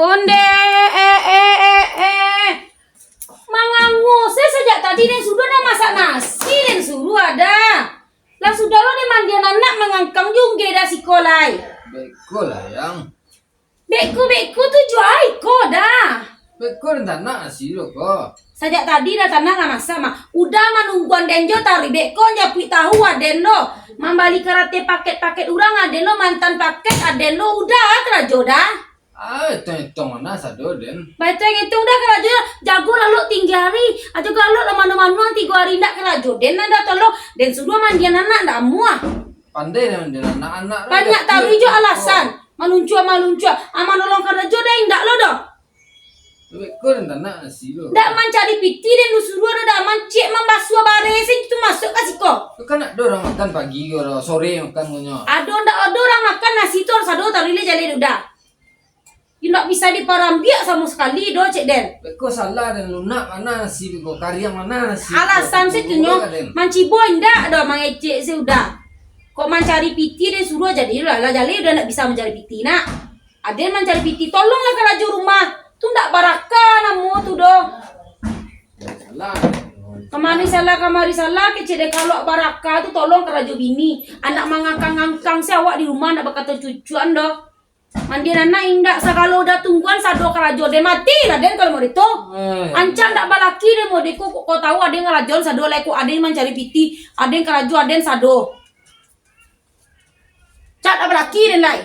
Onde, mangangu, saya sejak tadi dan sudah ada masak nasi dan suruh ada. Lah sudah lo de mandian anak mangangkang juga dah sikolai. Beko lah yang. Beku tu jual iko dah. Beko dan tanah nasi lo kok. Sejak tadi dah tanah nggak masak mah. Udah manungguan denjo tari beko nyapui tahu aden lo. Mambali karate paket-paket urang aden lo mantan paket aden lo udah kerajo dah. Itu mana sado den. Baca yang itu udah kerajo jago lalu tinggari aja kalau lo manu-manu 3 hari ndak kerajo den nanda tolo den sudah mandian anak ndak muah. Pandai dengan anak-anak. Banyak tahu jo alasan maluncua aman nolong kerajo deh ndak lo doh. Beko dan tanah nasi lo. Ndak mencari piti den lu suruh ada mancik membasuh bare sih itu masuk kasih kok. Itu kan ada orang makan pagi orang sore makan punya. Ada orang makan nasi itu sado tarile jali udah. Ndak bisa diparambiak sama sekali do cek den. Beko salah dan lunak mana nasi beko karya mana nasi. Alasan sih tunyo manci boy ndak do mangecek sih udah. Kok mencari piti den suruh jadi lah jali udah ndak bisa mencari piti nak. Ada mencari piti tolonglah ke laju rumah. Tu ndak barakah namu tu do. Salah. Kamari salah kecil deh kalau barakah tu tolong ke laju bini. Anak mangangkang-ngangkang si awak di rumah ndak bakal cucuan do. Mandi anak indak sakalo udah tungguan sado kerajo den mati lah den kalau mau itu. Ancam ndak balaki den mau deku kok tahu ada ngerajon sado leku ada yang mencari piti, ada yang kerajo ada yang sado. Cak ndak balaki den lai.